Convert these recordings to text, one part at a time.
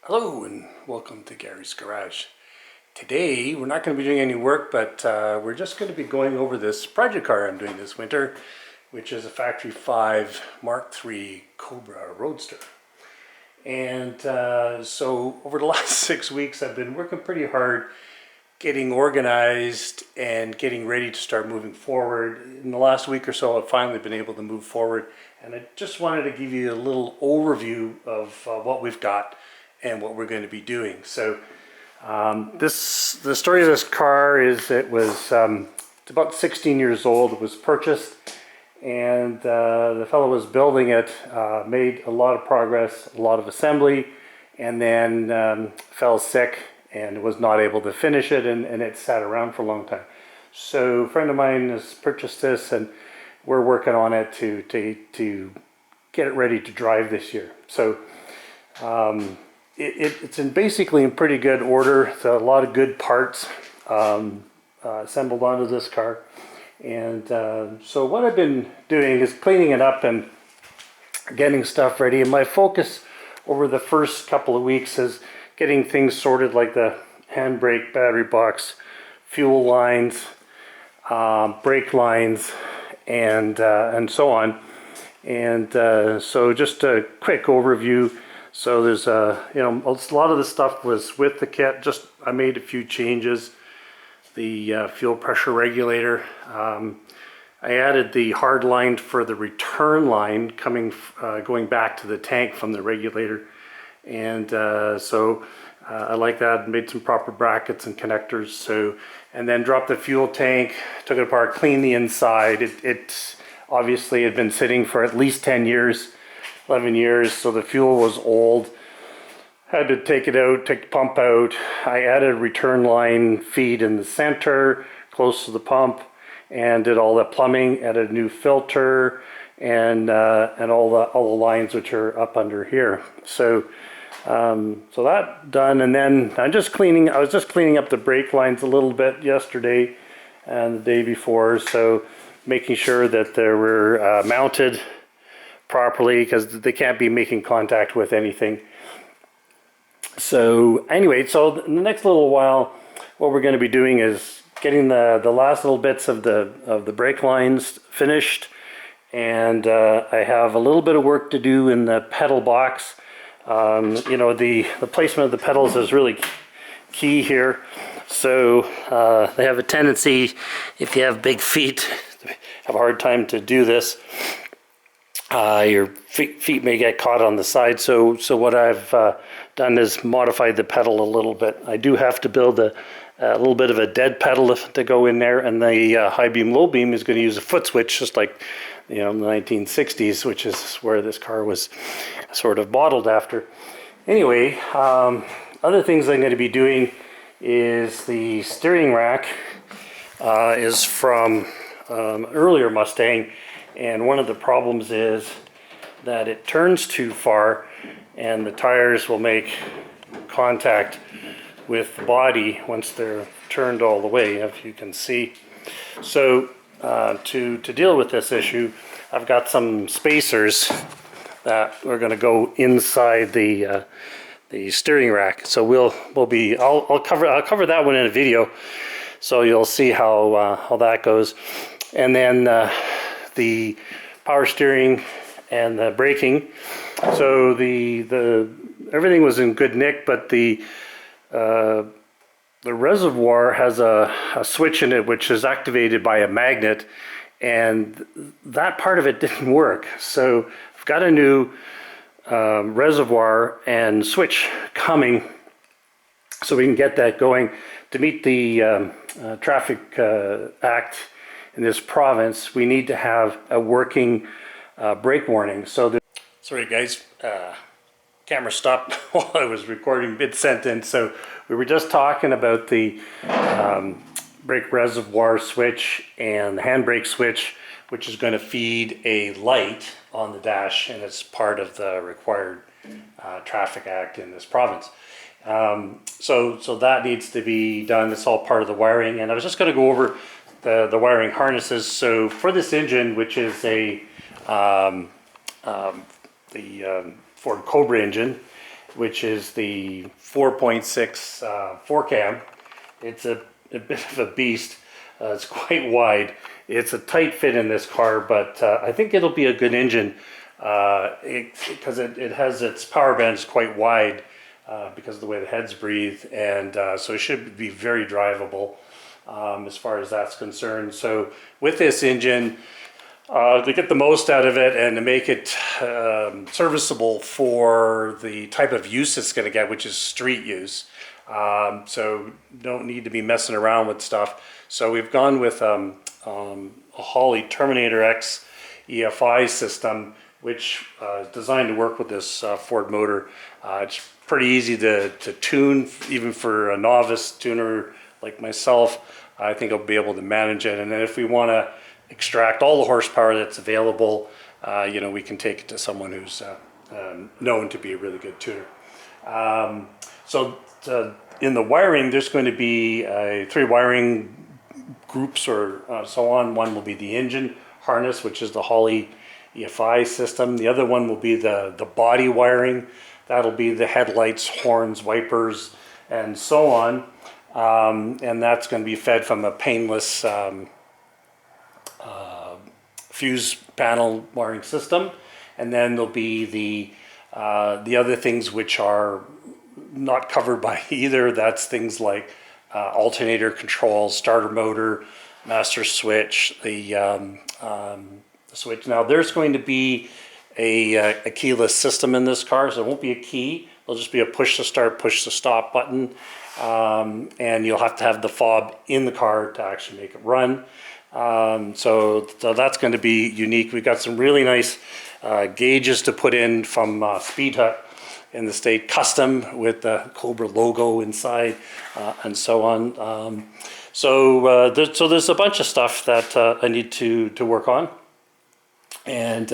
Hello and welcome to Gary's Garage. Today we're not going to be doing any work, but we're just going to be going over this project car I'm doing this winter, which is a Factory 5 Mark III Cobra roadster. And so over the last 6 weeks I've been working pretty hard getting organized and getting ready to start moving forward. In the last week or so I've finally been able to move forward, and I just wanted to give you a little overview of what we've got and what we're going to be doing. So the story of this car is it's about 16 years old. It was purchased, and the fellow was building it, made a lot of progress, a lot of assembly, and then fell sick and was not able to finish it, and it sat around for a long time. So a friend of mine has purchased this, and we're working on it to get it ready to drive this year. So it's basically in pretty good order. So a lot of good parts assembled onto this car. And so what I've been doing is cleaning it up and getting stuff ready. And my focus over the first couple of weeks is getting things sorted, like the handbrake, battery box, fuel lines, brake lines, and so on. And so just a quick overview. So there's a lot of the stuff was with the kit. Just I made a few changes. The fuel pressure regulator. I added the hard line for the return line going back to the tank from the regulator, and so I like that. Made some proper brackets and connectors. So, and then dropped the fuel tank, took it apart, cleaned the inside. It obviously had been sitting for at least 10 years. 11 years, so the fuel was old. Had to take it out, take the pump out. I added a return line feed in the center, close to the pump, and did all the plumbing. Added a new filter, and all the lines which are up under here. So so that done, and then I was just cleaning up the brake lines a little bit yesterday and the day before. So making sure that they were mounted properly, because they can't be making contact with anything. So anyway, so in the next little while, what we're going to be doing is getting the last little bits of the brake lines finished, and I have a little bit of work to do in the pedal box. The placement of the pedals is really key here. So they have a tendency, if you have big feet, to have a hard time to do this. Your feet may get caught on the side, so what I've done is modified the pedal a little bit. I do have to build a little bit of a dead pedal to go in there, and the high beam low beam is going to use a foot switch, just like in the 1960s, which is where this car was sort of modeled after. Anyway, other things I'm going to be doing is the steering rack is from earlier Mustang. And one of the problems is that it turns too far, and the tires will make contact with the body once they're turned all the way, if you can see. So to deal with this issue, I've got some spacers that are going to go inside the steering rack. So I'll cover that one in a video, so you'll see how that goes. And then the power steering and the braking. So the everything was in good nick, but the reservoir has a switch in it which is activated by a magnet, and that part of it didn't work. So I've got a new reservoir and switch coming, so we can get that going to meet the traffic act. In this province, we need to have a working brake warning. So sorry guys, camera stopped while I was recording mid-sentence. So we were just talking about the brake reservoir switch and the handbrake switch, which is going to feed a light on the dash, and it's part of the required traffic act in this province. So that needs to be done. It's all part of the wiring, and I was just going to go over the wiring harnesses. So for this engine, which is the Ford Cobra engine, which is the 4.6 4-cam. It's a bit of a beast. It's quite wide. It's a tight fit in this car, but I think it'll be a good engine because it has its power bands quite wide because of the way the heads breathe, and so it should be very drivable as far as that's concerned. So with this engine, to get the most out of it and to make it serviceable for the type of use it's going to get, which is street use. So don't need to be messing around with stuff. So we've gone with a Holley Terminator X EFI system, which is designed to work with this Ford motor. It's pretty easy to tune, even for a novice tuner like myself. I think I'll be able to manage it. And then if we want to extract all the horsepower that's available, you know, we can take it to someone who's known to be a really good tuner. In the wiring, there's going to be 3 wiring groups or so on. One will be the engine harness, which is the Holley EFI system. The other one will be the body wiring. That'll be the headlights, horns, wipers, and so on. And that's going to be fed from a painless fuse panel wiring system. And then there'll be the other things which are not covered by either. That's things like alternator control, starter motor, master switch, the switch. Now there's going to be a keyless system in this car, so it won't be a key. It'll just be a push to start, push to stop button. And you'll have to have the fob in the car to actually make it run. So that's going to be unique. We've got some really nice gauges to put in from Speed Hut in the state, custom with the Cobra logo inside, and so on. So there's a bunch of stuff that I need to work on. And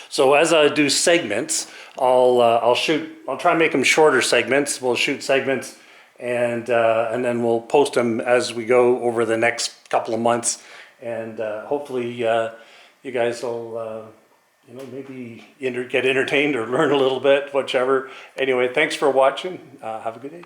so as I do segments, I'll try and make them shorter segments. We'll shoot segments, and then we'll post them as we go over the next couple of months. And hopefully you guys will you know, maybe get entertained or learn a little bit, whichever. Anyway, thanks for watching. Have a good day.